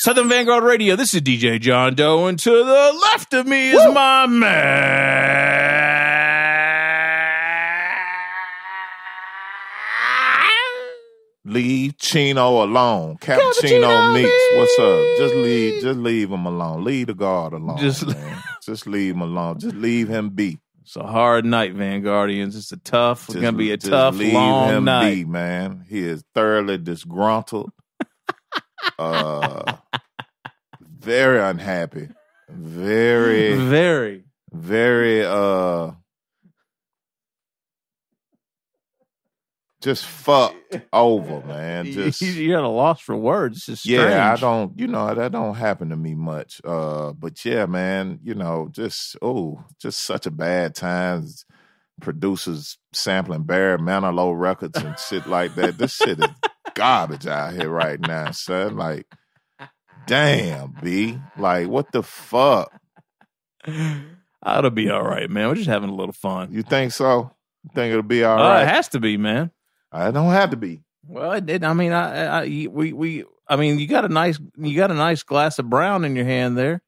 Southern Vangard Radio. This is DJ John Doe, and to the left of me is my man. Leave Chino alone. Cappuccino Meats. What's up? Just leave him alone. Leave the guard alone. Just leave him alone. Just leave him be. It's a hard night, Vanguardians. It's gonna be a tough, long night. Leave him be, man. He is thoroughly disgruntled. Very unhappy. Very just fucked over, man. Just you're at a loss for words. It's just strange. Yeah, that don't happen to me much. But yeah, man, just such a bad time. Producers sampling Barry Manilow records and shit like that. This shit is garbage out here right now, son. Like, damn, B. Like, what the fuck? It'll be all right, man. We're just having a little fun. You think so? You think it'll be all right? It has to be, man. I don't have to be. Well, it did. I mean, you got a nice glass of brown in your hand there.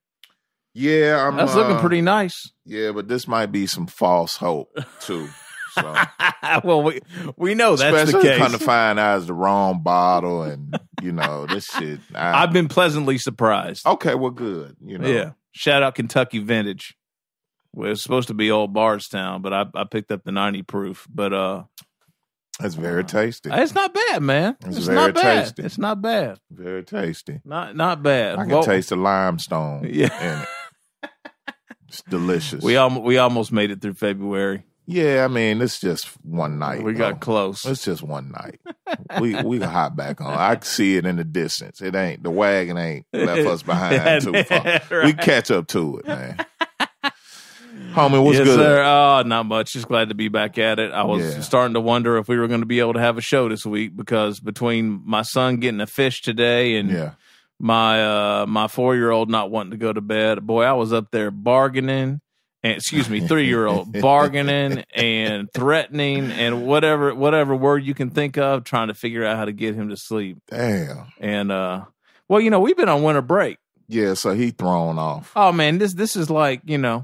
Yeah, that's looking pretty nice. Yeah, but this might be some false hope too. So, well, we know that's especially the case. Kind of find out it's the wrong bottle, and this shit. I've been pleasantly surprised. Okay, well, good. Yeah. Shout out Kentucky Vintage. Well, it's supposed to be Old Bardstown, but I picked up the 90 proof. But it's very tasty. It's not bad, man. It's very tasty. It's not bad. Very tasty. Not bad. I can taste the limestone. Yeah, in it. It's delicious. We almost made it through February. Yeah, I mean, it's just one night. We got close. It's just one night. we can hop back on. I can see it in the distance. The wagon ain't left us behind too far. Right. We catch up to it, man. Homie, what's good? Sir. Oh, not much. Just glad to be back at it. I was starting to wonder if we were going to be able to have a show this week because between my son getting a fish today and my 4-year-old not wanting to go to bed, boy, I was up there bargaining. And, 3-year-old bargaining and threatening and whatever word you can think of, trying to figure out how to get him to sleep. Damn. And we've been on winter break. Yeah, so he thrown off. Oh man, this is like, Yeah.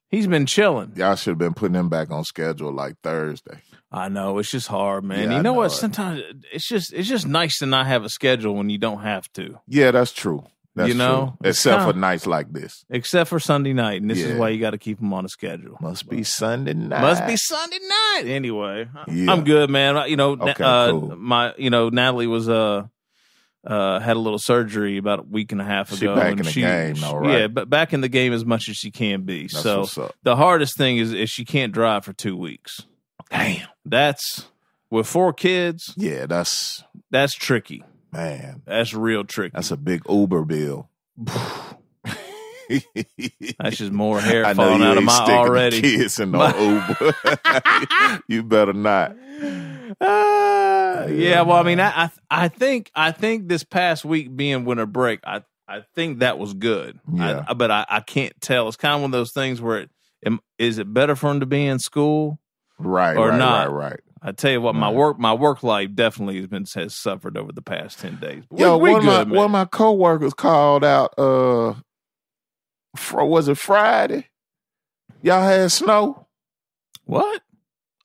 He's been chilling. Y'all should have been putting him back on schedule like Thursday. I know, it's just hard, man. You know what? Sometimes it's just nice to not have a schedule when you don't have to. Yeah, that's true. That's true. Except for nights like this. Except for Sunday night. And this is why you got to keep them on a schedule. Must be Sunday night. Anyway, I'm good, man. Cool. Natalie was had a little surgery about a week and a half ago. She's back in the game, though, right? Yeah, but back in the game as much as she can be. That's so what's up. The hardest thing is she can't drive for 2 weeks. Damn. That's with 4 kids. Yeah, that's tricky. Man, that's real tricky. That's a big Uber bill. That's just more hair falling out of my already. Kids in no Uber. You better not. Yeah, well, I mean, I think this past week being winter break, I think that was good. Yeah. But I can't tell. It's kind of one of those things where is it better for him to be in school, right, or right, not? Right. I tell you what, my work life definitely has suffered over the past 10 days. But one of my coworkers called out. Was it Friday? Y'all had snow? What?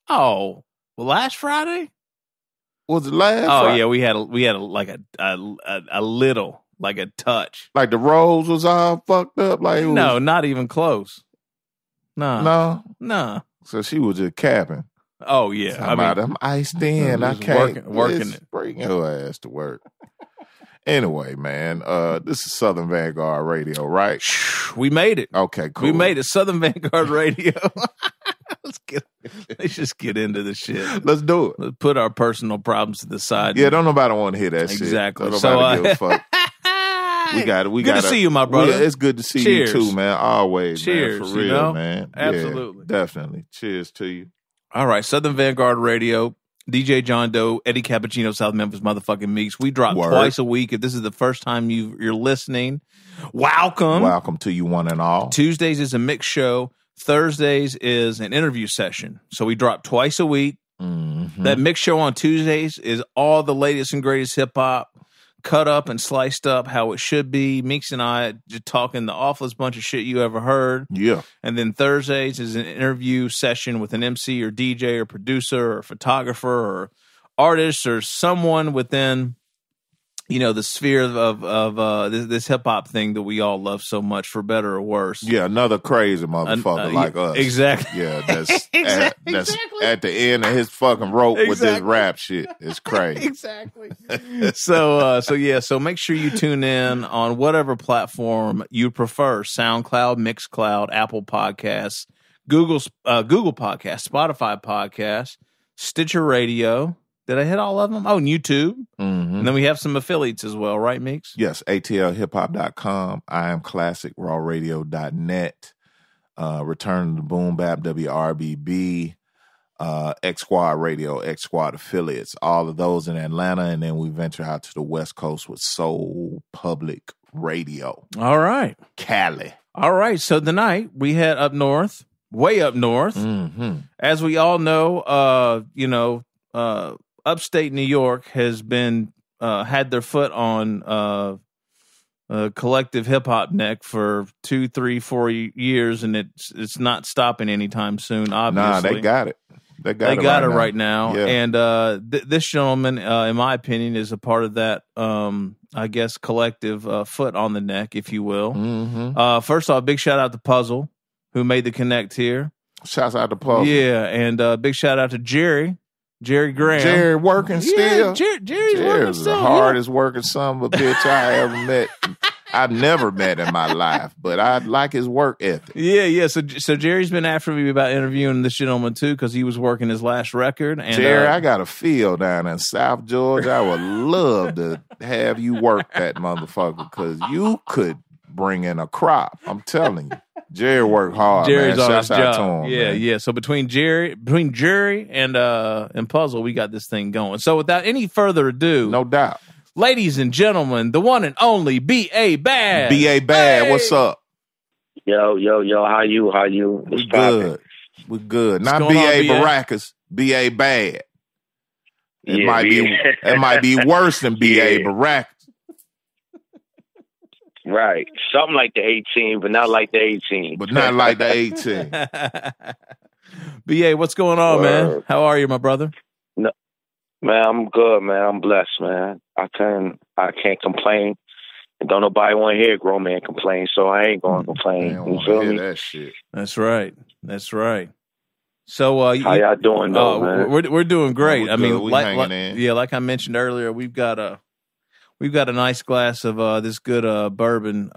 Oh, well, last Friday? Was it last? Oh Friday? yeah, we had like a little, like a touch. Like the roads was all fucked up. Like no, not even close. No. So she was just capping. Oh yeah, I'm iced in. I can't working it. Bring your ass to work. Anyway, man, this is Southern Vangard Radio, right? We made it. Okay, cool. We made it. Southern Vangard Radio. Let's just get into the shit. Let's do it. Let's put our personal problems to the side. Yeah, don't nobody want to hear that shit. Exactly. Don't nobody give a fuck. We got to see you, my brother. It's good to see you too, man. Always, cheers, man. For real, man. Absolutely. Yeah, definitely. Cheers to you. All right, Southern Vangard Radio. DJ John Doe, Eddie Cappuccino, South Memphis motherfucking Meeks. We drop twice a week. If this is the first time you're listening, welcome. Welcome to you one and all. Tuesdays is a mix show. Thursdays is an interview session. So we drop twice a week. Mm-hmm. That mix show on Tuesdays is all the latest and greatest hip-hop, cut up and sliced up how it should be. Meeks and I just talking the awfulest bunch of shit you ever heard. Yeah. And then Thursdays is an interview session with an MC or DJ or producer or photographer or artist or someone within, you know, the sphere of this hip hop thing that we all love so much, for better or worse. Yeah, another crazy motherfucker like us. Exactly. Yeah, that's that's at the end of his fucking rope with this rap shit. It's crazy. Exactly. So make sure you tune in on whatever platform you prefer: SoundCloud, Mixcloud, Apple Podcasts, Google Podcasts, Spotify Podcasts, Stitcher Radio. Did I hit all of them? Oh, and YouTube. Mm-hmm. And then we have some affiliates as well, right, Meeks? Yes, atlhiphop.com, iamclassicrawradio.net, Return to BoomBap, WRBB, X Squad Radio, X Squad affiliates, all of those in Atlanta, and then we venture out to the West Coast with Soul Public Radio. All right. Cali. All right, so tonight we head up north, way up north. Mm-hmm. As we all know, upstate New York has been had their foot on collective hip hop neck for 2, 3, 4 years, and it's not stopping anytime soon. Obviously, nah, they got it. They got it right now. Yeah. And this gentleman, in my opinion, is a part of that. I guess collective foot on the neck, if you will. Mm-hmm. First off, big shout out to Puzzle, who made the connect here. Shouts out to Puzzle. Yeah, and big shout out to Jerry Graham. Jerry working still. Jerry's working still. The hardest working son of a bitch I ever met. I've never met in my life, but I like his work ethic. Yeah. So Jerry's been after me about interviewing this gentleman too, because he was working his last record. And Jerry, I got a field down in South Georgia. I would love to have you work that motherfucker, because you could bring in a crop. I'm telling you. Jerry worked hard. Jerry's man. on his Shouts out job. to him. Yeah. So between Jerry and Puzzle, we got this thing going. So without any further ado, no doubt, ladies and gentlemen, the one and only B.A Badd. B.A Badd, what's up? Yo, how you? We good. We good. Not B.A Baracus, B.A Badd. It might be worse than B.A Baracus. Right. Something like the 18, but not like the 18. But not like the 18. B.A., what's going on, man? How are you, my brother? No, man, I'm good, man. I'm blessed, man. I can't complain. And don't nobody want to hear a grown man complain, so I ain't going to complain. You feel me? That shit. That's right. So, how y'all doing, though, man? We're doing great. I mean, like I mentioned earlier, we've got a nice glass of this good bourbon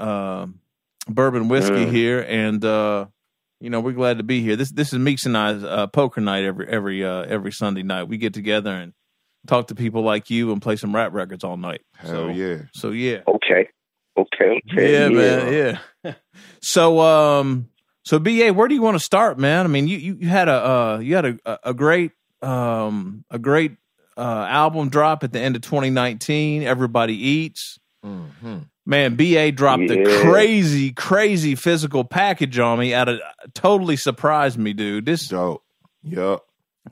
whiskey here, and we're glad to be here. This is Meeks and I's poker night every Sunday night. We get together and talk to people like you and play some rap records all night. Hell yeah. So yeah. Okay. Yeah, man. Yeah. So B.A., where do you want to start, man? I mean, you had a great album drop at the end of 2019. Everybody Eats. Mm-hmm. Man, B.A. dropped a crazy physical package on me. Totally surprised me, dude. This dope. Yup.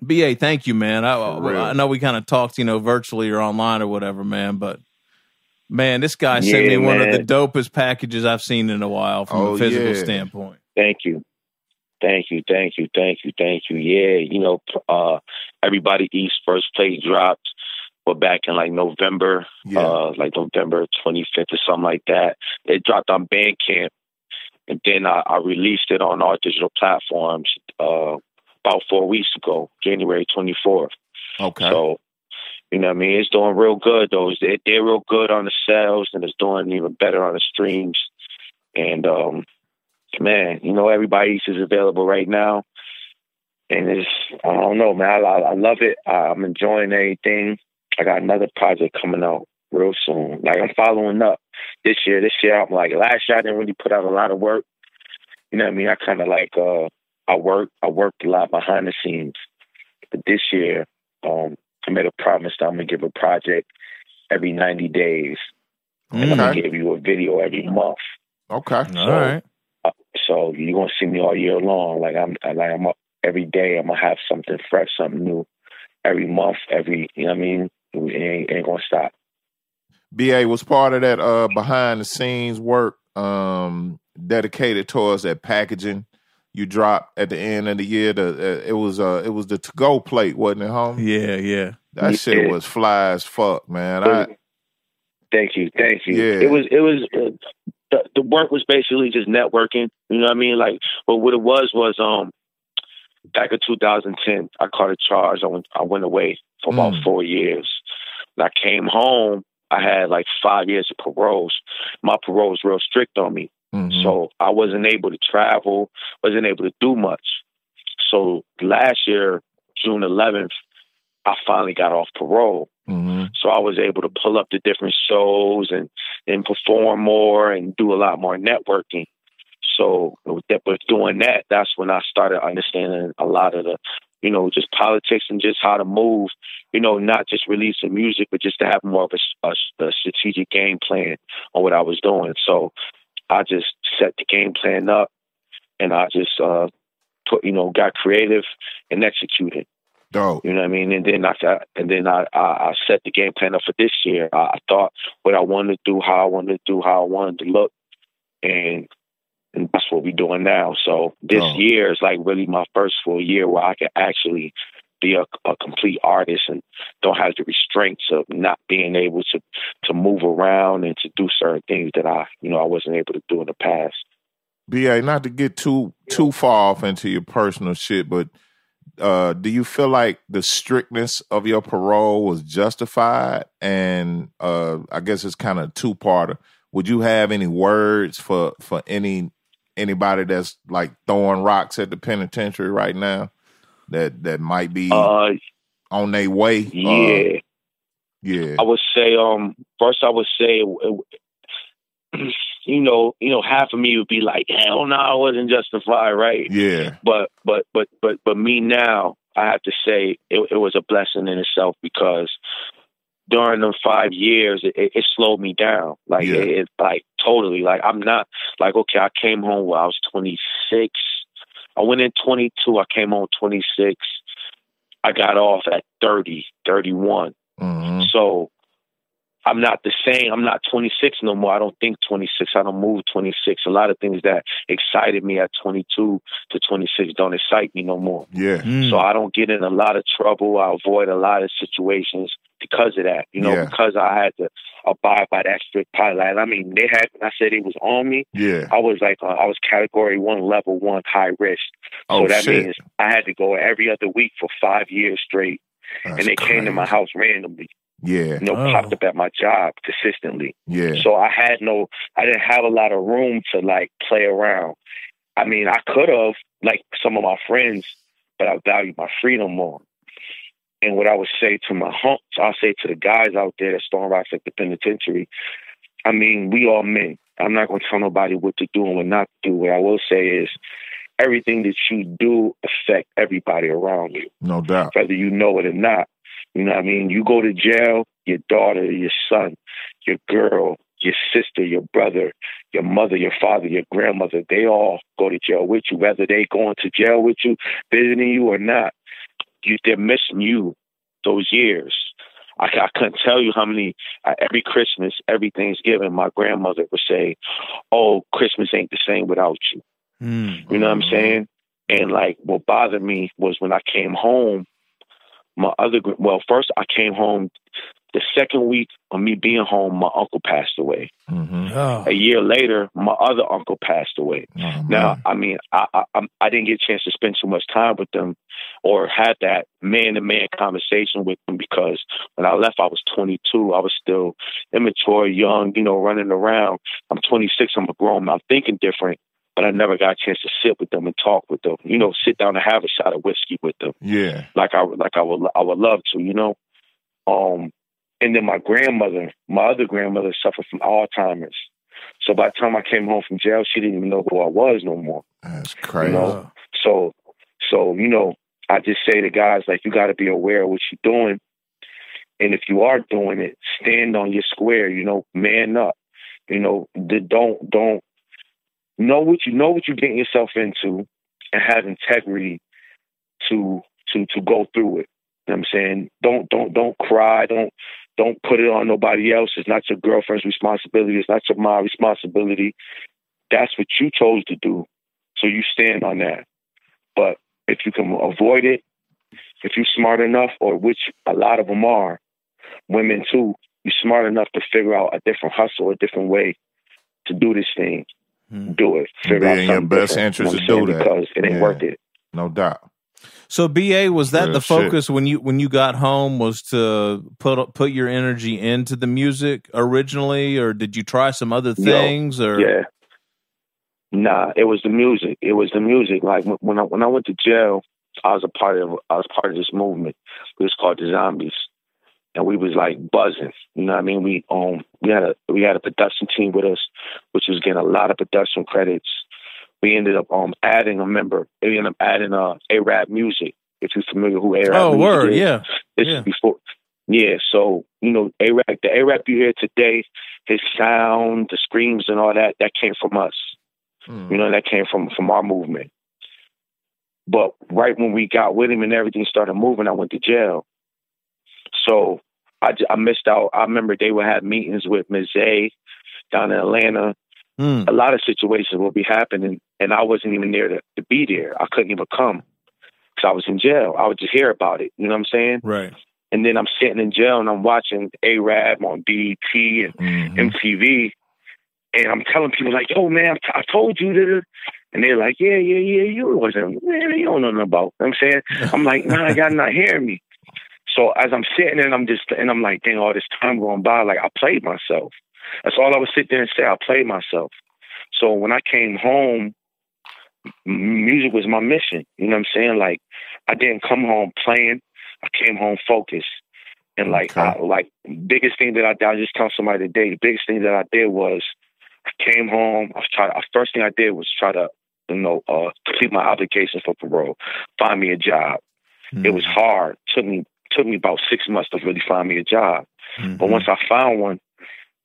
B.A., thank you, man. I know we kind of talked, virtually or online or whatever, man. But man, this guy sent me one of the dopest packages I've seen in a while from a physical standpoint. Thank you. Yeah, Everybody East first play dropped, but back in like November, like November 25th or something like that. It dropped on Bandcamp, and then I released it on all digital platforms about 4 weeks ago, January 24th. Okay. So, you know what I mean? It's doing real good, though. They're real good on the sales, and it's doing even better on the streams. And, man, Everybody East is available right now. And I don't know, man. I love it. I'm enjoying everything. I got another project coming out real soon. Like, I'm following up this year. I'm like, last year I didn't really put out a lot of work. You know what I mean? I kind of like, I worked a lot behind the scenes. But this year, I made a promise that I'm going to give a project every 90 days. And I'm going to give you a video every month. Okay. All right. So you're going to see me all year long. I'm every day I'm going to have something fresh, something new. Every month, you know what I mean? It ain't going to stop. BA was part of that behind the scenes work dedicated towards that packaging you dropped at the end of the year. It was the to-go plate, wasn't it, homie? Yeah. That shit was fly as fuck, man. Thank you. Yeah. It was the work was basically just networking. You know what I mean? Like, but what it was back in 2010, I caught a charge. I went away for about 4 years. When I came home, I had like 5 years of paroles. My parole was real strict on me. So I wasn't able to travel, wasn't able to do much. So last year, June 11th, I finally got off parole. So I was able to pull up to different shows and perform more and do a lot more networking. So with doing that, that's when I started understanding a lot of the, just politics and just how to move, not just releasing music, but just to have more of a strategic game plan on what I was doing. So I just set the game plan up and I just got creative and executed. Dope. You know what I mean? And then I set the game plan up for this year. I thought what I wanted to do, how I wanted to look, and that's what we're doing now. So this year is like really my first full year where I can actually be a complete artist and don't have the restraints of not being able to move around and to do certain things that I wasn't able to do in the past. BA, not to get too far off into your personal shit, but do you feel like the strictness of your parole was justified? And I guess it's kind of two-parter. Would you have any words for anybody that's like throwing rocks at the penitentiary right now that might be on their way? Yeah. I would say, first I would say, half of me would be like, hell no, I wasn't justified, right? Yeah. But me now, I have to say it was a blessing in itself because during them 5 years, it slowed me down. Like, it totally, like, I'm not, like, okay, I came home when I was 26. I went in 22. I came home 26. I got off at 30, 31. So I'm not the same. I'm not 26 no more. I don't think 26. I don't move 26. A lot of things that excited me at 22 to 26 don't excite me no more. Yeah. So I don't get in a lot of trouble. I avoid a lot of situations because of that, because I had to abide by that strict pilot. I mean, I said it was on me. Yeah. I was like, I was category 1, level 1, high risk. So that means I had to go every other week for 5 years straight. That's and they crazy. Came to my house randomly. Yeah. Popped up at my job consistently. Yeah. So I didn't have a lot of room to like play around. I mean, I could have, like some of my friends, but I value my freedom more. And what I would say to my hunks, I'll say to the guys out there that's throwing rocks at the penitentiary, I mean, we all men. I'm not going to tell nobody what to do and what not to do. What I will say is everything that you do affect everybody around you. No doubt. Whether you know it or not. You know what I mean? You go to jail, your daughter, your son, your girl, your sister, your brother, your mother, your father, your grandmother, they all go to jail with you, whether they going to jail with you, visiting you or not. They're missing you those years. I couldn't tell you how many, every Christmas, every Thanksgiving, my grandmother would say, oh, Christmas ain't the same without you. You know what I'm saying? And like, what bothered me was when I came home, first I came home the second week of me being home, my uncle passed away. A year later, my other uncle passed away. Now, I mean, I didn't get a chance to spend too much time with them or had that man-to-man conversation with them because when I left, I was 22. I was still immature, young, running around. I'm 26. I'm a grown man. I'm thinking different. But I never got a chance to sit with them and talk with them, sit down and have a shot of whiskey with them. Yeah. Like I would love to, And then my other grandmother suffered from Alzheimer's. So by the time I came home from jail, she didn't even know who I was no more. That's crazy. So, I just say to guys, like, you got to be aware of what you're doing. And if you are doing it, stand on your square, man up, don't know what you're getting yourself into and have integrity to go through it. You know what I'm saying? Don't cry. Don't put it on nobody else. It's not your girlfriend's responsibility. It's not your mom's responsibility. That's what you chose to do. So you stand on that. But if you can avoid it, if you're smart enough, or which a lot of them are, women too, you're smart enough to figure out a different hustle, a different way to do this thing. Do it. Figure out in your best interest to do that. Because it ain't worth it. No doubt. So BA, was that the focus when you got home, was to put your energy into the music originally, or did you try some other things? Yeah. Nah, it was the music. It was the music. Like when I went to jail, I was part of this movement. It was called the Zombies, and we was like buzzing. You know what I mean? We had a production team with us, which was getting a lot of production credits. We ended up adding a member. We ended up adding ARAAB MUZIK. If you're familiar with who ARAAB MUZIK is. Yeah. This is before. Yeah, so the ARAAB you hear today, his sound, the screams and all that came from us. That came from our movement. But right when we got with him and everything started moving, I went to jail. So I missed out. I remember they would have meetings with Ms. A down in Atlanta. A lot of situations will be happening, and I wasn't even there to be there. I couldn't even come because I was in jail. I would just hear about it. You know what I'm saying? Right. And then I'm sitting in jail, and I'm watching ARAAB on BET and MTV, and I'm telling people like, "Yo, man, I told you that," and they're like, "Yeah, you wasn't. Man, you don't know nothing about." You know what I'm saying? I'm like, "Nah, y'all not hearing me." So as I'm sitting there, I'm like, dang, all this time going by, like I played myself. That's all I would sit there and say. I played myself. So when I came home, music was my mission. You know what I'm saying? Like I didn't come home playing. I came home focused. And biggest thing that I just tell somebody today, the biggest thing that I did was I came home. First thing I did was try to, complete my application for parole, find me a job. It was hard. Took me about 6 months to really find me a job. But once I found one,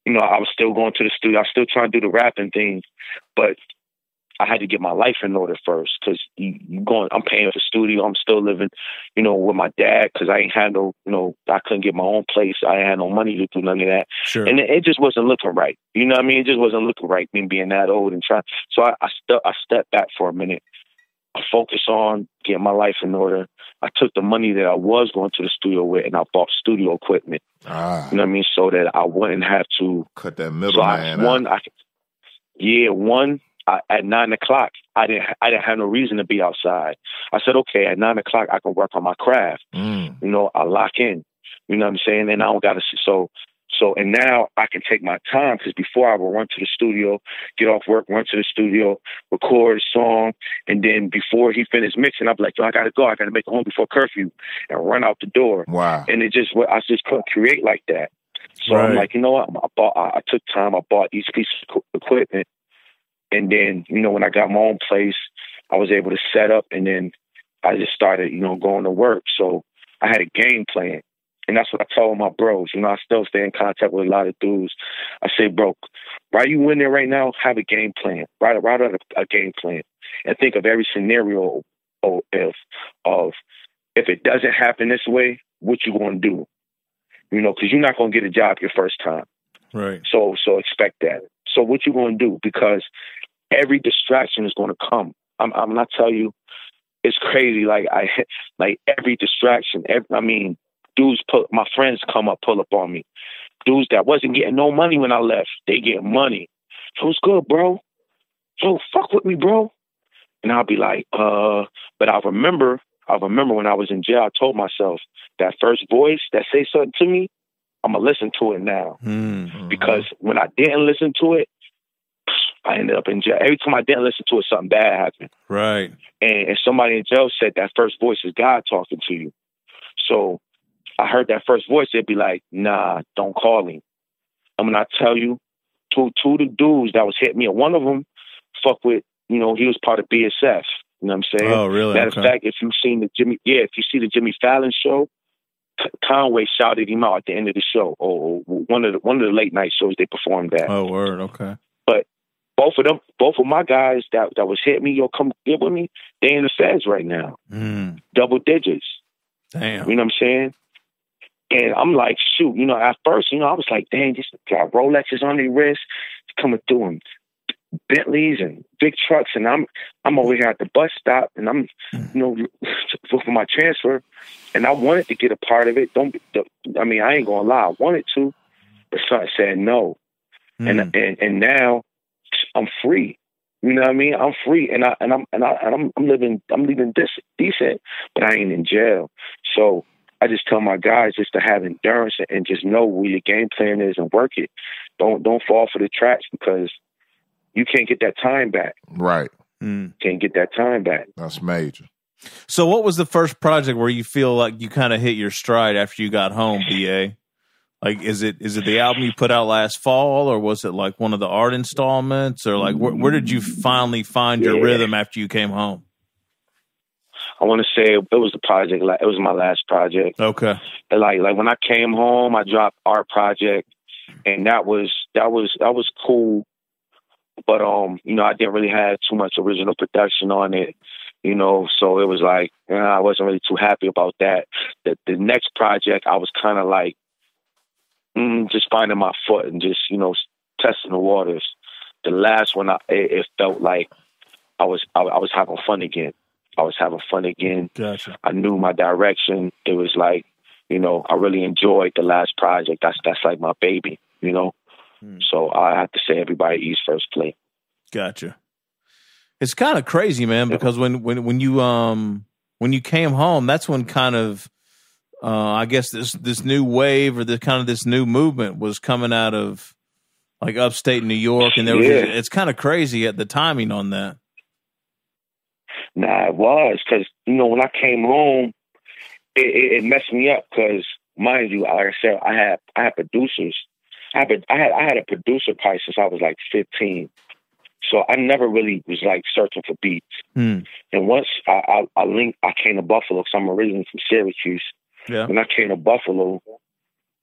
I was still going to the studio. I was still trying to do the rapping thing, but I had to get my life in order first because I'm paying for the studio. I'm still living, with my dad because I ain't had I couldn't get my own place. I ain't had no money to do none of that. Sure. And it just wasn't looking right. You know what I mean? It just wasn't looking right, me being that old and trying. So I stepped back for a minute. I focused on getting my life in order. I took the money that I was going to the studio with and I bought studio equipment. You know what I mean? So that I wouldn't have to cut that middleman out. At 9 o'clock, I didn't have no reason to be outside. I said, okay, at 9 o'clock, I can work on my craft. I lock in. You know what I'm saying? And I don't got to. And now I can take my time because before I would run to the studio, get off work, run to the studio, record a song, and then before he finished mixing, I'd be like, yo, I got to go. I got to make it home before curfew and run out the door. Wow. And I just couldn't create like that. So I'm like, you know what? I took time. I bought each piece of equipment. And then, when I got my own place, I was able to set up and then I just started, going to work. So I had a game plan. And that's what I told my bros. I still stay in contact with a lot of dudes. I say, bro, while you in there right now, have a game plan. Write out a game plan. And think of every scenario if it doesn't happen this way, what you going to do? Because you're not going to get a job your first time. Right. So expect that. So what you going to do? Because every distraction is going to come. I'm not telling you, it's crazy. Like every distraction. Dudes my friends pull up on me. Dudes that wasn't getting no money when I left, they get money. So it's good, bro. So fuck with me, bro. And I'll be like, but I remember when I was in jail, I told myself that first voice that say something to me, I'm gonna listen to it now. Because when I didn't listen to it, I ended up in jail. Every time I didn't listen to it, something bad happened. Right. And somebody in jail said that first voice is God talking to you. So I heard that first voice, they'd be like, nah, don't call him. And when I tell you, two of the dudes that was hitting me, and one of them fuck with, he was part of BSF. You know what I'm saying? Oh, really? Matter of fact, if you see the Jimmy Fallon show, Conway shouted him out at the end of the show, or one of the late night shows they performed at. Oh, word, okay. But both of my guys that was hitting me, come get with me, they in the feds right now. Double digits. Damn. You know what I'm saying? And I'm like, shoot, you know, at first, you know, I was like, dang, just got Rolexes on their wrist, coming through them. Bentleys and big trucks, and I'm over here at the bus stop, and I'm, you know, for my transfer, and I wanted to get a part of it. I mean, I ain't gonna lie, I wanted to, but something said no, and now I'm free. You know what I mean? I'm free, and I'm living decent, but I ain't in jail. So I just tell my guys just to have endurance and just know where your game plan is and work it. Don't fall for the traps, because you can't get that time back. Right. Can't get that time back. That's major. So what was the first project where you feel like you kind of hit your stride after you got home, BA? Like, is it the album you put out last fall, or was it like one of the art installments, or like where did you finally find your rhythm after you came home? I want to say it was the project. Like, it was my last project. Okay. And like when I came home, I dropped Art Project, and that was cool. But you know, I didn't really have too much original production on it, you know, so it was like, I wasn't really too happy about that. The next project, I was kind of like just finding my foot and just, you know, testing the waters. The last one, it felt like I was having fun again. I was having fun again. Gotcha. I knew my direction. It was like, you know, I really enjoyed the last project. That's like my baby, you know. So I have to say everybody eats first plate. Gotcha. It's kind of crazy, man, because when you came home, that's when kind of I guess this new wave or this new movement was coming out of like upstate New York, and there was it's kind of crazy at the timing on that. Nah, it was, because, you know, when I came home, it messed me up, because, mind you, like I said, I had producers. I had a producer probably since I was like 15. So I never really was like searching for beats. And once I came to Buffalo, because I'm originally from Syracuse. Yeah. When I came to Buffalo,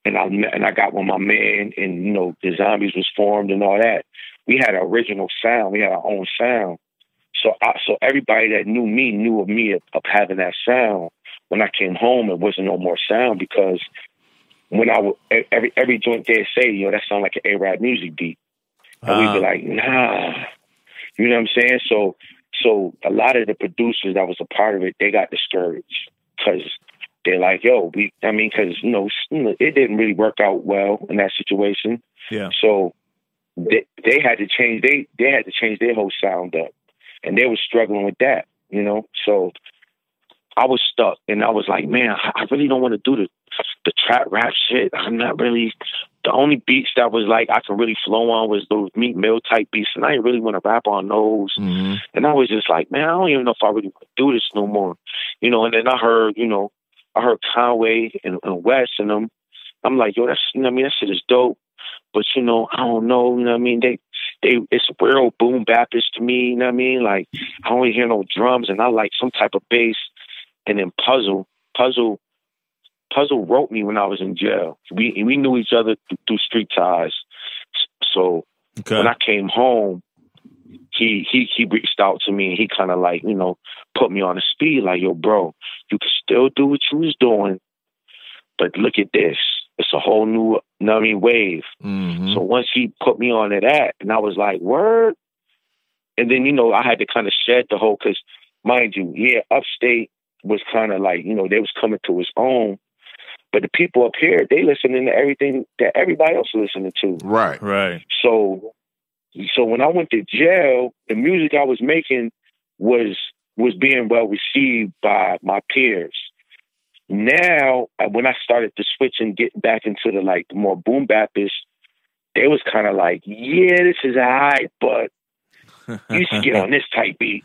and I got with my man, and, you know, the Zombies was formed and all that. We had an original sound. We had our own sound. So everybody that knew me knew of me of having that sound. When I came home, it wasn't no more sound, because when every joint they'd say, you know, that sound like an ARAAB Music beat. And we'd be like, nah. You know what I'm saying? So a lot of the producers that was a part of it, they got discouraged, because they're like, yo, because, you know, it didn't really work out well in that situation. Yeah. So they had to change. They had to change their whole sound up, and they were struggling with that, you know? So I was stuck, and I was like, man, I really don't want to do the trap rap shit. I'm not really, the only beats that was like I can really flow on was those Meek Mill type beats, and I didn't really want to rap on those. And I was just like, man, I don't even know if I really want to do this no more, you know. And then I heard Conway and West and them. I'm like, yo, that's, you know what I mean, that shit is dope, but, you know, I don't know, you know what I mean, it's real boom bapish to me, you know what I mean, like I don't hear no drums, and I like some type of bass. And then Puzzle wrote me when I was in jail. We knew each other through street ties. So when I came home, he reached out to me, and he kind of like, you know, put me on the speed, like, yo, bro, you can still do what you was doing, but look at this. It's a whole new, you know what I mean, wave. So once he put me on to that, and I was like, word. And then, you know, I had to kind of shed the whole, because mind you, upstate was kind of like, you know, they was coming to his own, but the people up here, they listening to everything that everybody else listening to. Right. So when I went to jail, the music I was making was being well received by my peers. Now, when I started to switch and get back into the like the more boom bapish, they was kind of like, yeah, this is alright, but you should get on this type beat.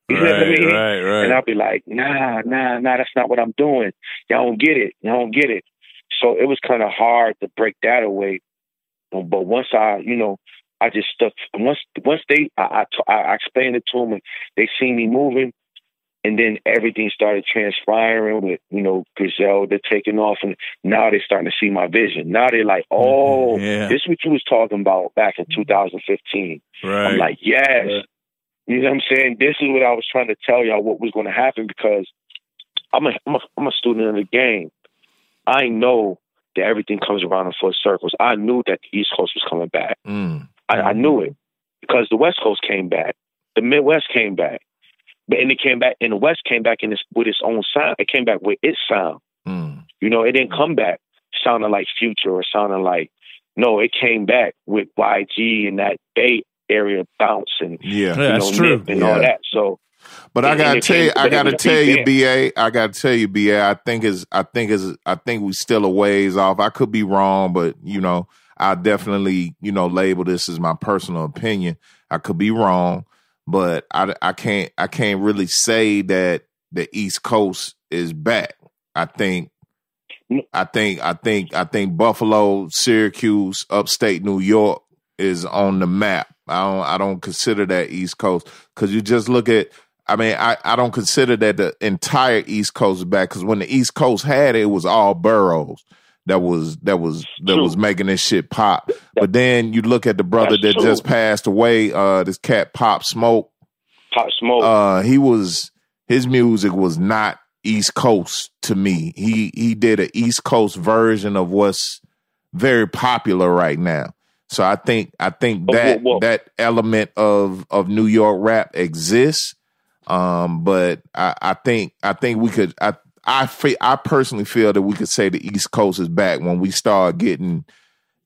You know what I mean? Right. And I'll be like, nah, that's not what I'm doing. Y'all don't get it. So it was kind of hard to break that away. But once I just stuck. Once I explained it to them, and they see me moving, and then everything started transpiring with, you know, Griselda taking off, and now they're starting to see my vision. Now they're like, oh, this is what you was talking about back in 2015. Right. I'm like, yes. Yeah. You know what I'm saying? This is what I was trying to tell y'all what was going to happen, because I'm a student of the game. I know that everything comes around in full circles. I knew that the East Coast was coming back. I knew it because the West Coast came back. The Midwest came back. And it came back, and the West came back with its own sound. It came back with its sound. You know, it didn't come back sounding like Future or sounding like, no, it came back with YG and that Bay Area bounce and that's true. and all that. So, but I gotta tell you, BA. I think we still a ways off. I could be wrong, but you know, I definitely, you know, label this as my personal opinion. I could be wrong, but I can't really say that the East Coast is back. I think Buffalo, Syracuse, upstate New York is on the map. I don't consider that East Coast because you just look at. I mean, I don't consider that the entire East Coast is back because when the East Coast had it, it was all boroughs that was making this shit pop. But then you look at the brother that just passed away, this cat Pop Smoke. Pop Smoke. His music was not East Coast to me. He did an East Coast version of what's very popular right now. So I think that element of New York rap exists. But I think we could. I personally feel that we could say the East Coast is back when we start getting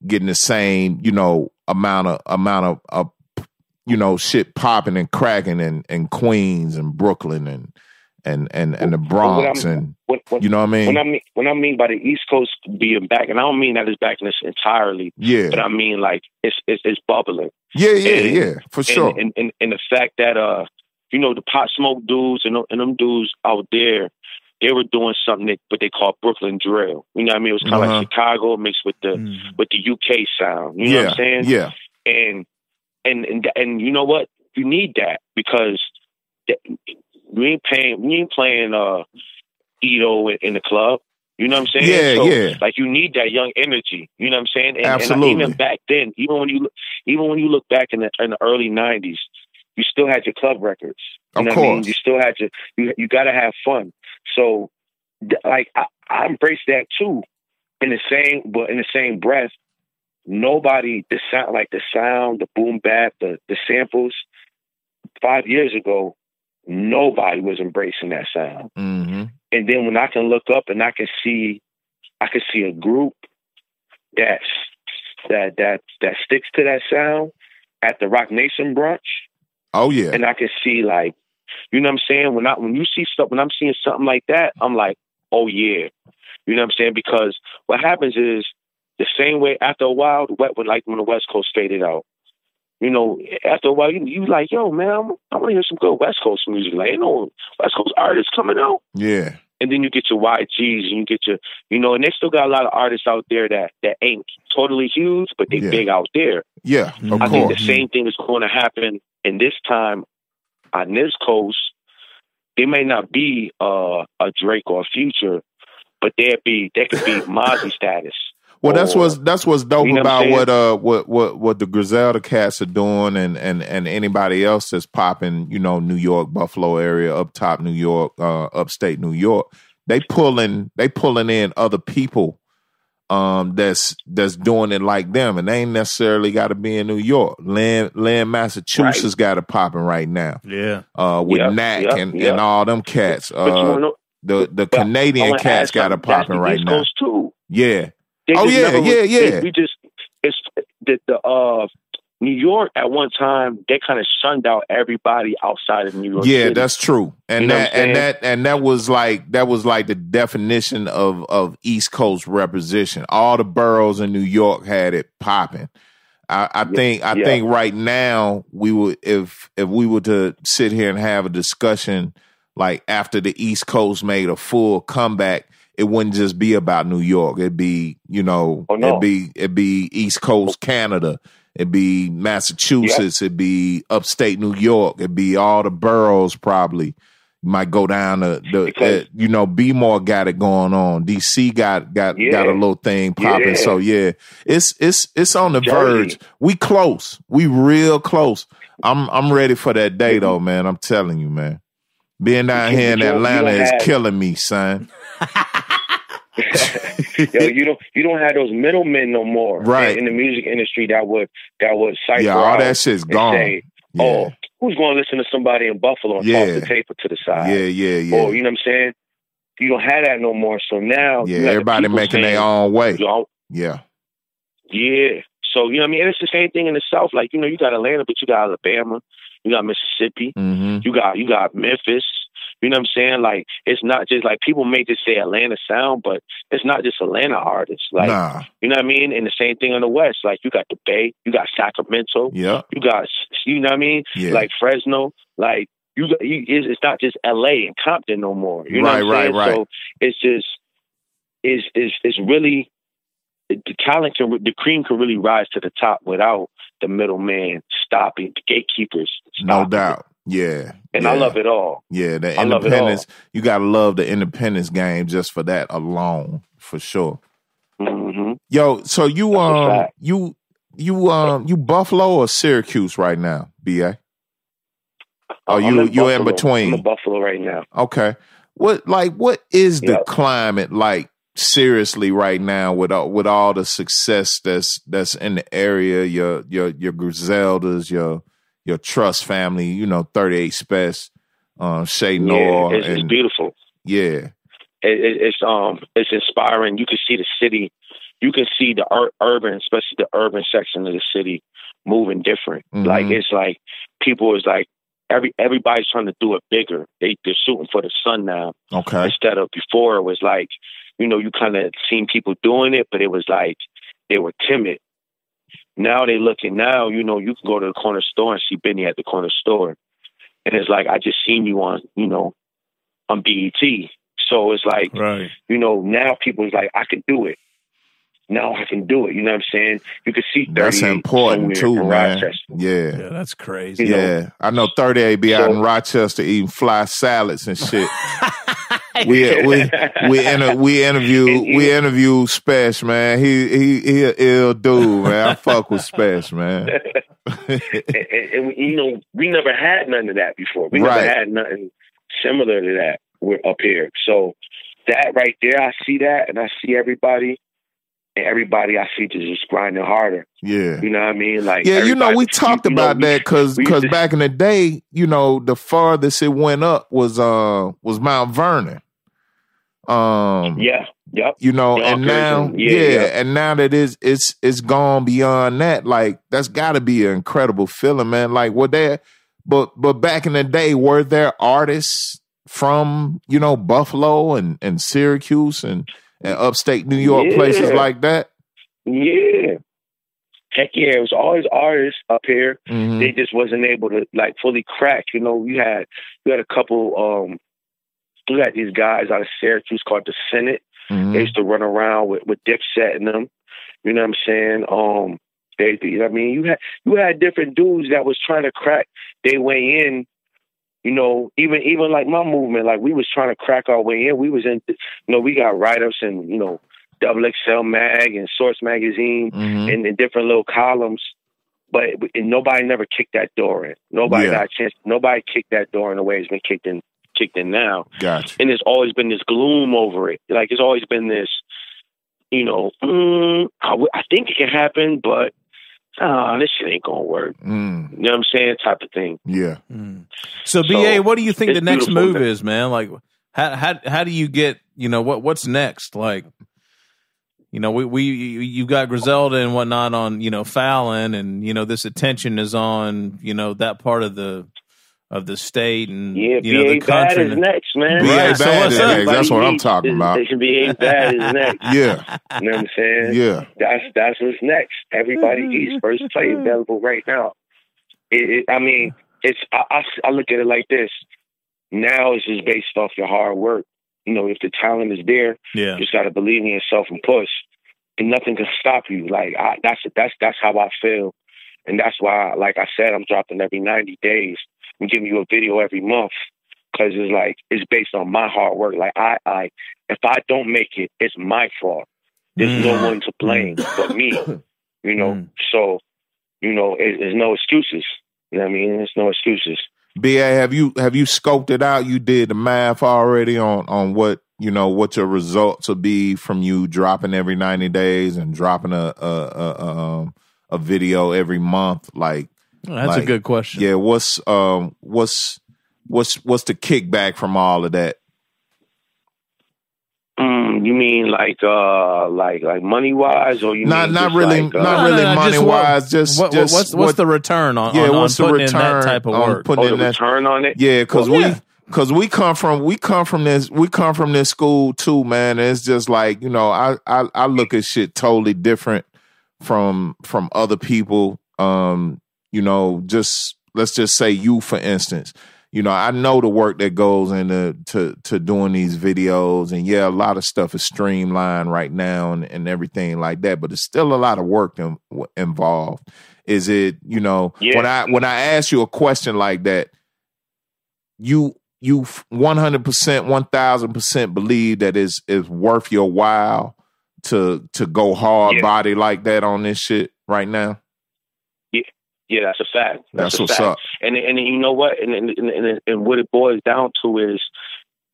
the same, you know, amount of you know, shit popping and cracking in Queens and Brooklyn and the Bronx you know what I mean? When I mean by the East Coast being back, and I don't mean that it's back entirely. Yeah. But I mean like it's bubbling. Yeah, for sure. And the fact that you know, the Pop Smoke dudes and them dudes out there, they were doing something what they call Brooklyn drill. You know what I mean? It was kind of like Chicago mixed with the UK sound. You know what I'm saying? Yeah. And you know what? You need that because we ain't playing Edo in the club. You know what I'm saying? Yeah. Like you need that young energy. You know what I'm saying? And, absolutely. And even back then, even when you look back in the early '90s, you still had your club records. You know of course. What I mean? You still had you got to have fun. So, like I embrace that too. In the same breath, the sound, the boom bap, the samples. 5 years ago, nobody was embracing that sound. Mm-hmm. And then when I can look up and I can see a group that sticks to that sound at the Rock Nation brunch. Oh yeah. And I can see like, you know what I'm saying? When I'm seeing something like that, I'm like, oh yeah. You know what I'm saying? Because what happens is the same way after a while, when the West Coast faded out. You know, after a while, you like, yo, man, I want to hear some good West Coast music. Like, you know, West Coast artists coming out. Yeah. And then you get your YGs and you get your, you know, and they still got a lot of artists out there that ain't totally huge, but they big out there. Yeah, of course. I think the same thing is going to happen in this time on this coast. They may not be a Drake or a Future, but they could be Mozzie status. Well, that's what's dope about what the Griselda cats are doing and anybody else that's popping, you know, New York, Buffalo area, up top New York, upstate New York. They pulling in other people that's doing it like them, and they ain't necessarily got to be in New York. Lynn, Massachusetts got it popping right now. Yeah, with Knack and all them cats. The Canadian cats got it popping right now too. Yeah. Yeah. It's the New York at one time they kind of shunned out everybody outside of New York. Yeah, City. That's true. And that was like the definition of East Coast representation. All the boroughs in New York had it popping. I think right now we would if we were to sit here and have a discussion like after the East Coast made a full comeback. It wouldn't just be about New York. It'd be, you know, it'd be East Coast Canada. It'd be Massachusetts. It'd be upstate New York. It'd be all the boroughs probably. You might go down to you know, B-More got it going on. DC got a little thing popping. Yeah. So yeah, it's on the verge. We close. We real close. I'm ready for that day though, man. I'm telling you, man. Being down here in Atlanta is killing me, son. Yo, you don't have those middlemen no more, right? In the music industry that would cipher all that shit's gone. Say, oh, who's going to listen to somebody in Buffalo and toss the taper to the side? Yeah. Or you know what I'm saying? You don't have that no more. So now, everybody making their own way. Yeah. So you know what I mean? And it's the same thing in the South. Like you got Atlanta, but you got Alabama, you got Mississippi, you got Memphis. You know what I'm saying? Like, it's not just like people may just say Atlanta sound, but it's not just Atlanta artists. Like, you know what I mean? And the same thing on the West. Like, you got the Bay, you got Sacramento, you got, you know what I mean? Like Fresno, like it's not just LA and Compton no more. You know what I'm saying? So it's just, it's really, the talent the cream can really rise to the top without the middleman stopping, the gatekeepers stopping. No doubt. Yeah. And I love it all. Yeah, the independence. You got to love the independence game just for that alone, for sure. Yo, so you Buffalo or Syracuse right now, B.A.? Oh, you in between? I'm in Buffalo right now. Okay. What is the climate like seriously right now with all the success that's in the area, your Griseldas, your Trust family, 38 Spec, Shay Noir. It's beautiful. Yeah. It's inspiring. You can see the city. You can see the urban, especially the urban section of the city, moving different. Like, it's like people is like, everybody's trying to do it bigger. They're shooting for the sun now. Okay. Instead of before, it was like, you kind of seen people doing it, but it was like they were timid. Now they looking. Now you can go to the corner store and see Benny at the corner store, and it's like I just seen you on BET. So it's like now people is like I can do it. Now I can do it. You know what I'm saying? You can see 38 that's important too, man. Rochester. Yeah, that's crazy. Yeah, I know 38 be out in Rochester eating fly salads and shit. We interview Spesh, man. He an ill dude, man. I fuck with Spesh, man. and we never had none of that before. We never had nothing similar to that. We're up here, so that right there, I see that, and I see everybody. And everybody I see just grinding harder. Yeah. You know what I mean? Like, we talked about that because back in the day, the farthest it went up was Mount Vernon. Yep. And now, and now that it's gone beyond that, like that's got to be an incredible feeling, man. Like, but back in the day, were there artists from Buffalo and Syracuse and upstate New York, places like that? Yeah. Heck yeah, it was always artists up here. They just wasn't able to like fully crack. You had a couple you had these guys out of Syracuse called the Senate. They used to run around with Dipset in them. You know what I'm saying? You had different dudes that was trying to crack their way in. Even like my movement, like we was trying to crack our way in. We was in, we got write-ups and, Double XL Mag and Source Magazine and in different little columns. But nobody never kicked that door in. Nobody got a chance. Nobody kicked that door in the way it's been kicked in now. Gotcha. And there's always been this gloom over it. Like, it's always been this, I think it can happen, but this shit ain't gonna work. You know what I'm saying? Type of thing. Yeah. So B.A, what do you think the next move is, man? Like, how do you get, what's next? Like, you've got Griselda and whatnot on, Fallon, and this attention is on, that part of the state and the country. B.A Badd is next, man. B.A Badd is next. That's what I'm talking about. B.A Badd is next. Yeah. You know what I'm saying? Yeah. That's what's next. Everybody East first play available right now. I look at it like this. Now it's just based off your hard work. If the talent is there, you just got to believe in yourself and push, and nothing can stop you. Like that's how I feel, and that's why, like I said, I'm dropping every 90 days. I'm giving you a video every month because it's based on my hard work. Like if I don't make it, it's my fault. There's no one to blame but me. So there's no excuses. You know what I mean? There's no excuses. B.A, have you scoped it out? You did the math already on what you know, what your results will be from you dropping every 90 days and dropping a video every month? Like, that's a good question. Yeah, what's the kickback from all of that? You mean like money wise, or you not mean not really money wise? Just what's the return on? Yeah, on, what's on the return return in that type of work? The return on it? Yeah, because we come from this school too, man. It's just like, you know, I look at shit totally different from other people. You know, just let's just say you, for instance. You know, I know the work that goes into to doing these videos, and yeah, a lot of stuff is streamlined right now and everything like that, but there's still a lot of work involved. Is it, you know, when I ask you a question like that, you 100%, 1000% believe that is worth your while to go hard body like that on this shit right now? Yeah, that's a fact. That's what's up. And you know what? And what it boils down to is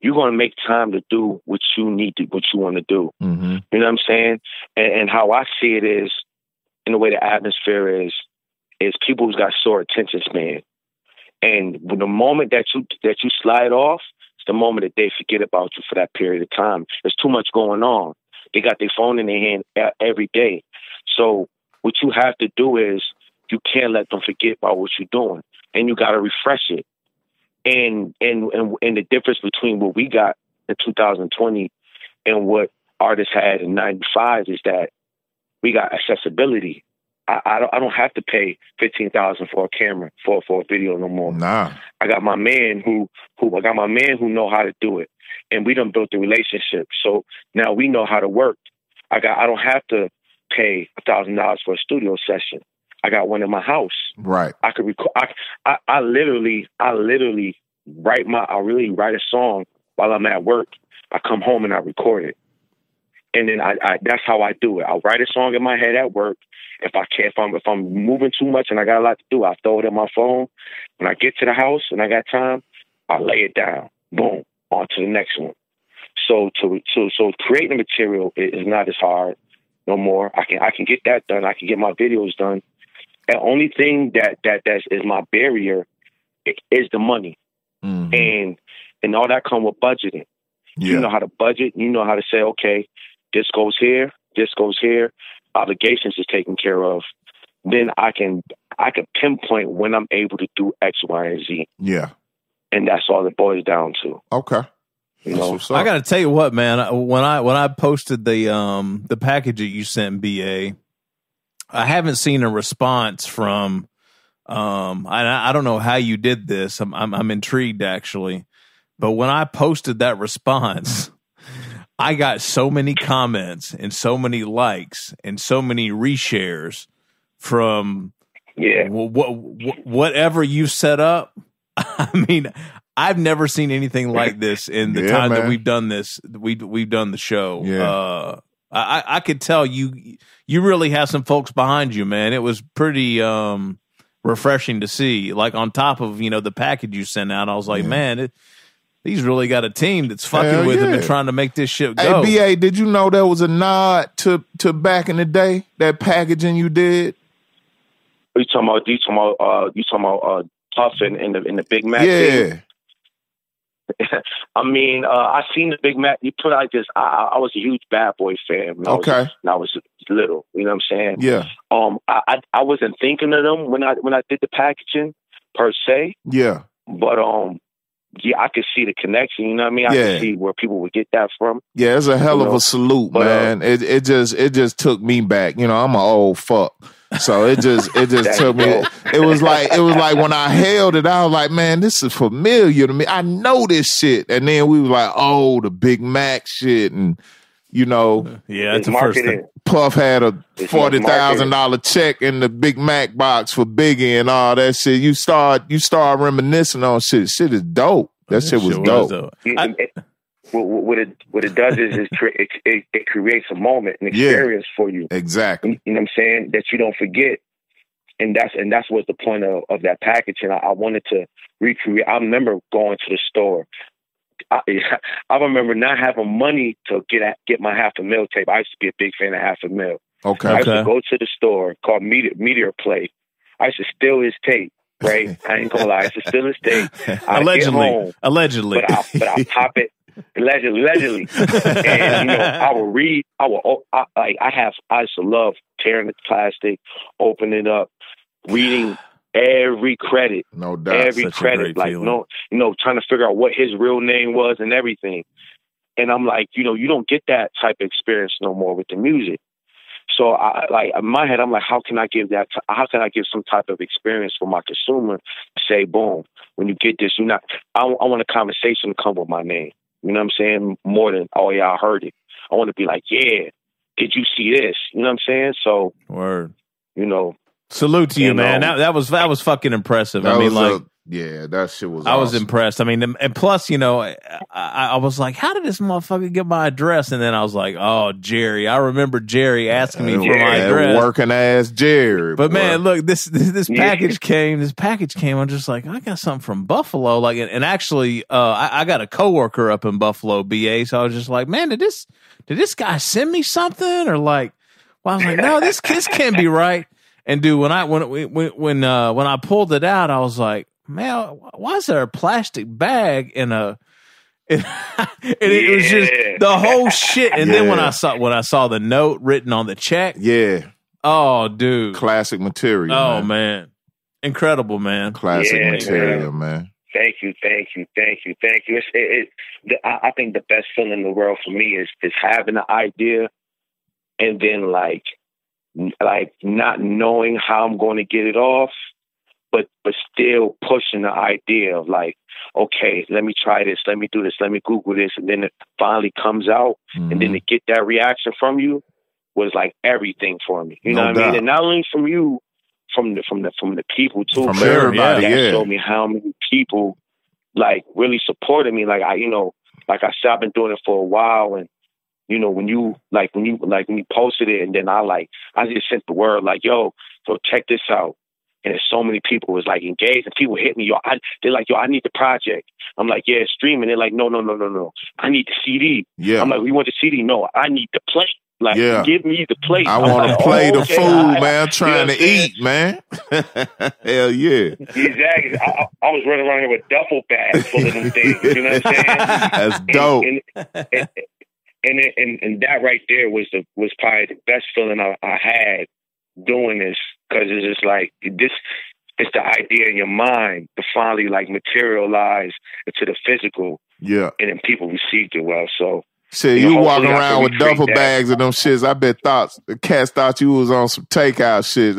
you're going to make time to do what you need to, what you want to do. Mm-hmm. You know what I'm saying? And how I see it is, in the way the atmosphere is people's got short attention span. And the moment that you slide off, it's the moment that they forget about you for that period of time. There's too much going on. They got their phone in their hand every day. So what you have to do is, you can't let them forget about what you're doing, and you got to refresh it. And the difference between what we got in 2020 and what artists had in '95 is that we got accessibility. I don't have to pay $15,000 for a camera for a video no more. Nah, I got my man who know how to do it, and we done built a relationship. So now we know how to work. I don't have to pay $1,000 for a studio session. I got one in my house. Right. I could record. I literally write a song while I'm at work. I come home and I record it, and then I that's how I do it. I'll write a song in my head at work. If I'm moving too much and I got a lot to do, I throw it in my phone. When I get to the house and I got time, I lay it down. Boom, on to the next one. So creating material is not as hard no more. I can get that done. I can get my videos done. The only thing that is my barrier is the money. Mm-hmm. And all that come with budgeting. Yeah. You know how to budget. You know how to say, okay, this goes here, this goes here. Obligations is taken care of. Then I can pinpoint when I'm able to do X, Y, and Z. Yeah. And that's all it boils down to. Okay. You know, I got to tell you what, man. When I posted the package that you sent, BA, I haven't seen a response from. I don't know how you did this. I'm intrigued actually, but when I posted that response, I got so many comments and so many likes and so many reshares from whatever you set up. I mean, I've never seen anything like this in the time that we've done this. We've done the show. Yeah. I could tell you really have some folks behind you, man. It was pretty refreshing to see. Like on top of, the package you sent out, I was like, man, he's really got a team that's fucking with him and trying to make this shit go. Hey, BA, did you know there was a nod to back in the day, that packaging you did? You talking about Tough in the Big Mac thing? I mean, I seen the Big Mac. You put out this. I was a huge Bad Boy fan. When I was little. You know what I'm saying? Yeah. I wasn't thinking of them when I did the packaging per se. Yeah. But I could see the connection. You know what I mean? I could see where people would get that from. Yeah, it's a hell of a salute, man. It just took me back. I'm an old fuck. So it just took me. It was like when I held it, I was like, man, this is familiar to me. I know this shit. And then we were like, oh, the Big Mac shit, and that's the first thing. Puff had a $40,000 check in the Big Mac box for Biggie and all that shit. You start reminiscing on shit. Shit is dope. That shit was dope. What it does is it creates a moment, an experience for you. Exactly. You know what I'm saying? That you don't forget. And that's what the point of that package. And I wanted to recreate. I remember going to the store, I remember not having money to get my $500,000 tape. I used to be a big fan of $500,000. Okay. I used to go to the store called Meteor Play. I used to steal his tape. Right, I ain't gonna lie. I used to steal his tape. Allegedly, but I pop it. Allegedly, and I will read. I used to love tearing the plastic, opening it up, reading every credit. No doubt, every credit. Like feeling. Trying to figure out what his real name was and everything. And I'm like, you don't get that type of experience no more with the music. So in my head, I'm like, how can I give some type of experience for my consumer? Say, boom, when you get this, I want a conversation to come with my name. You know what I'm saying? More than, oh yeah, I heard it. I want to be like, yeah, did you see this? You know what I'm saying? So, word. Salute to you, man. That was fucking impressive. Yeah, that shit was I was impressed. I mean, and plus, I was like, how did this motherfucker get my address? And then I was like, oh, Jerry. I remember Jerry asking me for my address. Working ass Jerry. But man, look, this package came. This package came. I'm just like, I got something from Buffalo. Like, and actually, I got a coworker up in Buffalo, B.A. So I was just like, man, did this guy send me something? Or like, well, I was like, no, this can't be right. And dude, when I pulled it out, I was like, man, why is there a plastic bag in a? And it was just the whole shit. And then when I saw the note written on the check, oh, dude, classic material. Oh man, incredible, man. Classic material, man. Thank you. I think the best feeling in the world for me is having an idea, and then like not knowing how I'm going to get it off. But still pushing the idea of like, okay, let me try this, let me do this, let me Google this, and then it finally comes out, and then to get that reaction from you was like everything for me. You know what I mean? And not only from you, from the people too. From everybody, that showed me how many people like really supported me. Like like I said, I've been doing it for a while, and when you posted it, and then I just sent the word like, yo, so check this out. And there's so many people was like engaged, and people hit me. They're like, I need the project. I'm like, yeah, streaming. They're like, no. I need the CD. Yeah. I'm like, we want the CD. No, I need the plate. Like, give me the plate. I want to play the food, man. I'm trying to eat, man. Hell yeah. Exactly. I was running around here with duffel bags full of them things. You know what I'm saying? That's dope. And that right there was probably the best feeling I had doing this, because it's just like this. It's the idea in your mind to finally like materialize into the physical. Yeah, and then people received it well. So you walking around with duffel bags and them shits. I bet the cats thought you was on some takeout shit.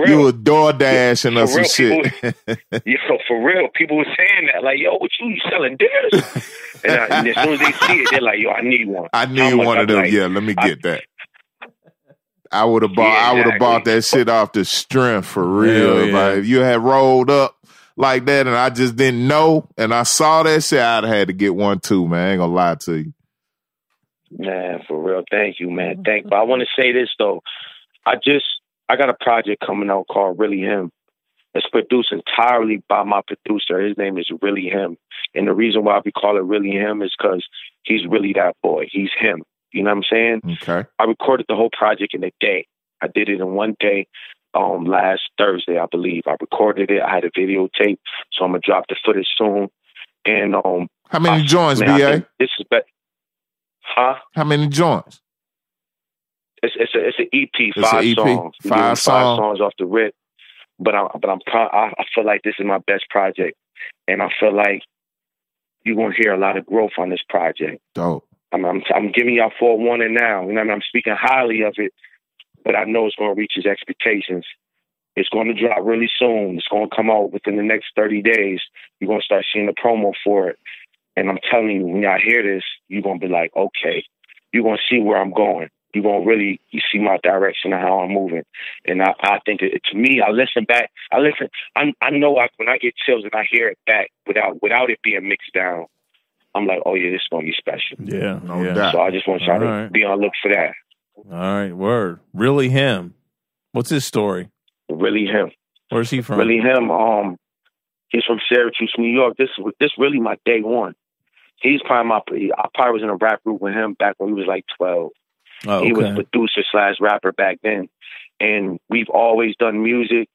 you were door dashing or some shit. For real, people were saying that like, yo, what you selling dinners? and as soon as they see it, they're like, yo, I need one. I need one of them. Like, yeah, let me get that. I would have bought that shit off the strength for real. Yeah. If you had rolled up like that and I just didn't know and I saw that shit, I'd have had to get one too, man. I ain't gonna lie to you. Man, for real. Thank you, man. But I want to say this though. I got a project coming out called Reallyhiim. It's produced entirely by my producer. His name is Reallyhiim. And the reason why we call it Reallyhiim is because he's really that boy. He's him. You know what I'm saying? Okay. I recorded the whole project in a day. I did it in one day, last Thursday, I believe. I recorded it. I had a videotape, so I'm gonna drop the footage soon. And how many joints, BA? This is better. Huh? How many joints? It's an EP, songs. Five songs off the rip. But I feel like this is my best project, and I feel like you're gonna hear a lot of growth on this project. Dope. I'm giving y'all forewarning now. You know, I'm speaking highly of it, but I know it's going to reach its expectations. It's going to drop really soon. It's going to come out within the next 30 days. You're going to start seeing the promo for it. And I'm telling you, when y'all hear this, you're going to be like, okay, you're going to see where I'm going. You're going to really see my direction and how I'm moving. And I think to me, I listen back. I know when I get chills and I hear it back without it being mixed down, I'm like, oh yeah, this is gonna be special. Yeah, no doubt. So I just want y'all to be on look for that. All right, word. Reallyhiim. What's his story? Reallyhiim. Where's he from? Reallyhiim. He's from Syracuse, New York. This really my day one. He's probably I probably was in a rap group with him back when he was like 12. Oh, okay. He was producer / rapper back then. And we've always done music.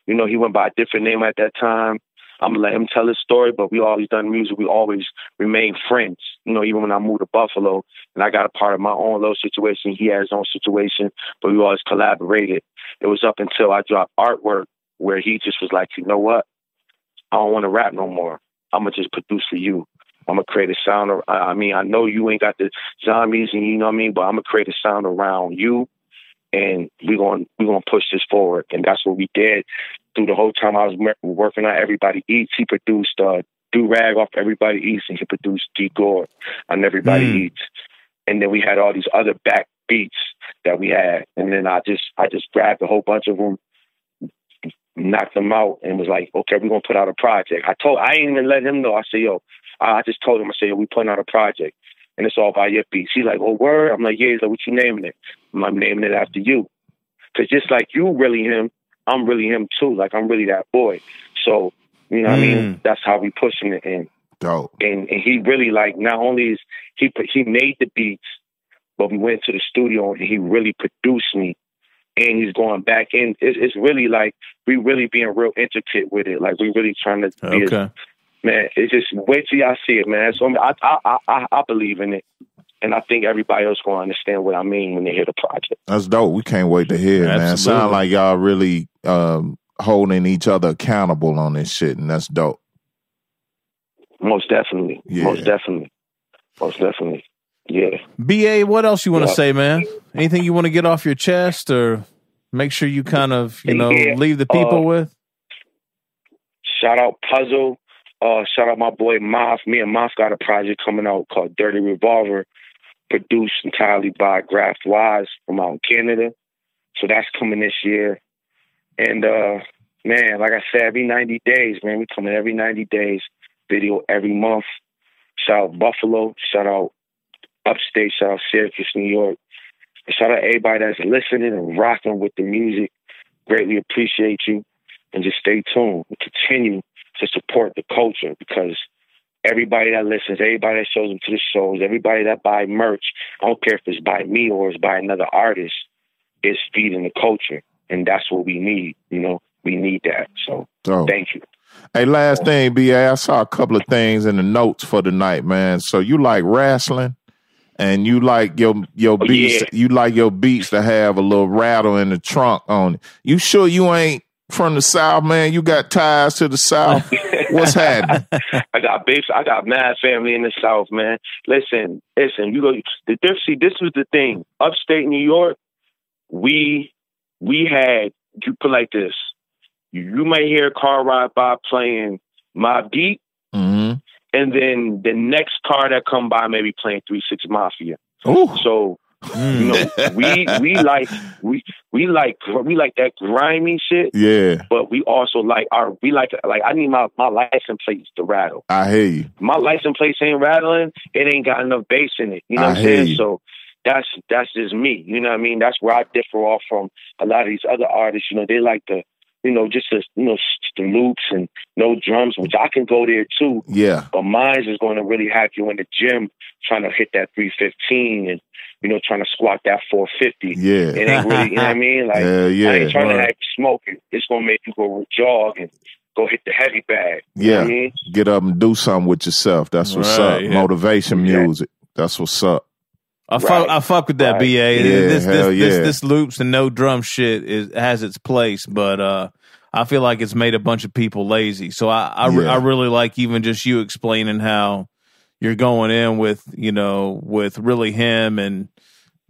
You know, he went by a different name at that time. I'm going to let him tell his story, but we always done music. We always remained friends. You know, even when I moved to Buffalo and I got a part of my own little situation, he had his own situation, but we always collaborated. It was up until I dropped Artwork where he just was like, you know what? I don't want to rap no more. I'm going to just produce for you. I'm going to create a sound. I mean, I know you ain't got the zombies and you know what I mean, but I'm going to create a sound around you. And we're going to push this forward. And that's what we did through the whole time I was working on Everybody Eats. He produced Do-Rag off Everybody Eats, and he produced D-Gore on Everybody Eats. And then we had all these other back beats that we had. And then I just grabbed a whole bunch of them, knocked them out, and was like, okay, we're going to put out a project. I ain't even let him know. I said, yo, I just told him, I said, yo, we putting out a project. And it's all by your beats. He's like, oh, word? I'm like, yeah. He's like, what you naming it? I'm naming it after you. Because just like you really him, I'm really him too. Like, I'm really that boy. So, you know what I mean? That's how we pushing it in. Dope. And he really, like, not only is he made the beats, but we went to the studio and he really produced me. And he's going back in. It's really like, we really being real intricate with it. Like, we really trying to be man, it's just wait till y'all see it, man. So I believe in it, and I think everybody else gonna understand what I mean when they hear the project. That's dope. We can't wait to hear it, man. Sound like y'all really holding each other accountable on this shit, and that's dope. Most definitely. Yeah. Most definitely. Yeah. BA, what else you want to say, man? Anything you want to get off your chest, or make sure you kind of leave the people with? Shout out Puzzle. Shout out my boy Maf. Me and Maf got a project coming out called Dirty Revolver, produced entirely by Graphwize from out in Canada. So that's coming this year. And, man, like I said, every 90 days, man, we coming every 90 days, video every month. Shout out Buffalo. Shout out Upstate. Shout out Syracuse, New York. And shout out everybody that's listening and rocking with the music. Greatly appreciate you. And just stay tuned and continue to support the culture, because everybody that listens, everybody that shows up to the shows, everybody that buy merch, I don't care if it's by me or it's by another artist, is feeding the culture. And that's what we need. You know, we need that. So thank you. Hey, last thing, B.A., I saw a couple of things in the notes for the night, man. So you like wrestling and you like your beats, you like your beats to have a little rattle in the trunk on it. You sure you ain't from the South, man? You got ties to the South? What's happening? I got mad family in the South, man. Listen, you go. See, this was the thing. Upstate New York, we had, you put like this. You might hear a car ride by playing my beat, and then the next car that come by may be playing 3 6 Mafia. Ooh. So you know, we like that grimy shit. Yeah. But we also like I need my license plates to rattle. I hear you. My license plates ain't rattling. It ain't got enough bass in it. You know what I'm saying? So that's just me. You know what I mean? That's where I differ off from a lot of these other artists. You know, they like the, just the loops and no drums, which I can go there too. Yeah. But mine is going to really have you in the gym trying to hit that 315 and, trying to squat that 450. Yeah. It ain't really, you know what I mean? Like, I ain't trying to have you smoking. It's going to make you go jog and go hit the heavy bag. You know what I mean? Get up and do something with yourself. That's what's up. Yeah. Motivation music. That's what's up. I fuck with that, BA. This loops and no drum shit has its place, but I feel like it's made a bunch of people lazy. So I really like even just you explaining how you're going in with Reallyhiim and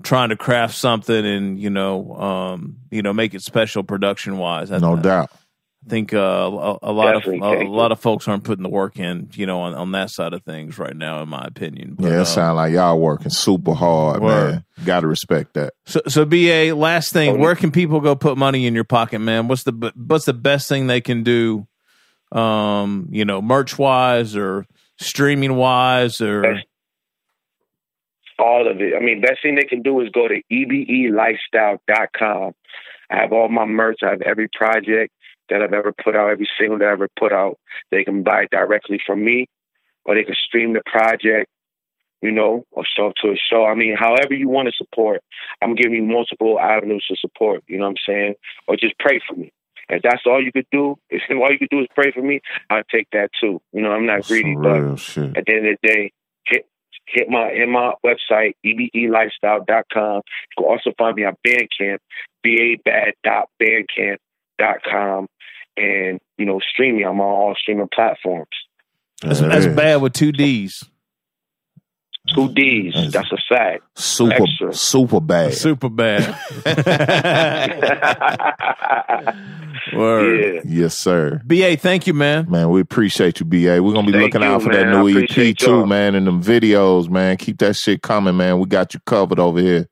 trying to craft something and make it special production wise. No doubt. I think a lot of folks aren't putting the work in, on that side of things right now, in my opinion. But, it sounds like y'all working super hard, man. Got to respect that. So BA, last thing, where can people go put money in your pocket, man? What's the best thing they can do, merch wise or streaming wise or all of it? I mean, best thing they can do is go to ebelifestyle.com. I have all my merch. I have every project that I've ever put out, every single that I've ever put out. They can buy it directly from me, or they can stream the project, you know, or show up to a show. I mean, however you want to support, I'm giving you multiple avenues to support, you know what I'm saying? Or just pray for me. If that's all you could do, if all you could do is pray for me, I'll take that too. You know, I'm not greedy, but at the end of the day, hit my website, ebelifestyle.com. You can also find me on Bandcamp, BABadd.bandcamp.com, and, you know, stream me. I'm on all streaming platforms. That's bad with 2 D's. 2 D's. That's a fact. Super bad. Super bad. Word. Yeah. Yes, sir. B.A., thank you, man. Man, we appreciate you, B.A. We're going to be looking out for that new EP too, man, and them videos, man. Keep that shit coming, man. We got you covered over here.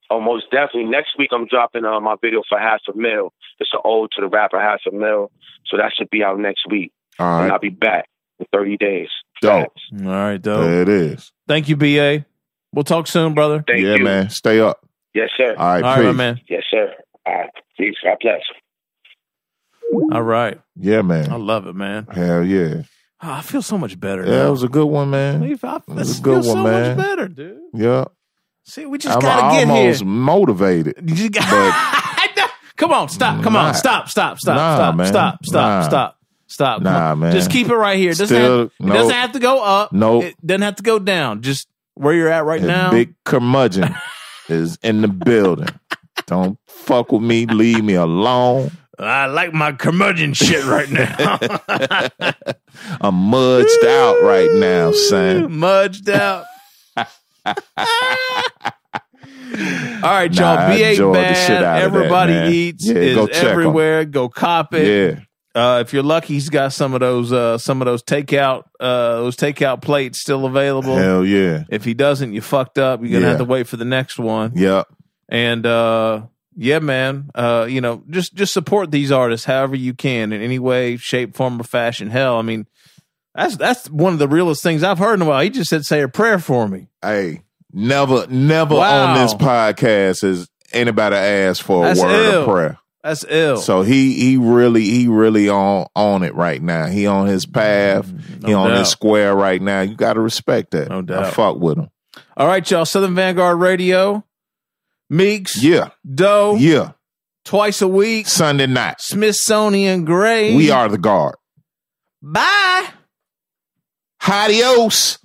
Oh, most definitely. Next week, I'm dropping my video for $500,000. It's an ode to the rapper $500,000. So that should be out next week. All right. And I'll be back in 30 days. Dope. All right, dope. There it is. Thank you, B.A. We'll talk soon, brother. Thank you. Yeah, man. Stay up. Yes, sir. All right, all right, man. Yes, sir. All right. Peace. God bless. All right. Yeah, man. I love it, man. Hell yeah. Oh, I feel so much better Yeah, now. it was a good one, man. It was a good one, man. So much better, dude. Yeah. See, we just gotta get here. I'm almost motivated. Come on, stop. Come on, stop. Nah, man. Stop. Nah, man. Just keep it right here. It doesn't have to go up. Nope. It doesn't have to go down. Just where you're at right now. Big curmudgeon is in the building. Don't fuck with me. Leave me alone. I like my curmudgeon shit right now. I'm mudged out right now, son. Mudged out. All right, y'all. B.A. Badd, Everybody Eats is everywhere. Go cop it. Yeah. If you're lucky, he's got some of those takeout plates still available. Hell yeah. If he doesn't, you fucked up. You're gonna have to wait for the next one. Yep. And yeah, man. You know, just support these artists however you can in any way, shape, form, or fashion. Hell, I mean, that's one of the realest things I've heard in a while. He just said, "Say a prayer for me." Hey, never on this podcast has anybody asked for a word of prayer. That's ill. So he really on it right now. He on his path. He on his square right now. You got to respect that. No doubt. I fuck with him. All right, y'all. Southern Vangard Radio. Meeks. Yeah. Doe. Yeah. Twice a week. Sunday night. Smithsonian Grave. We are the guard. Bye. Adios.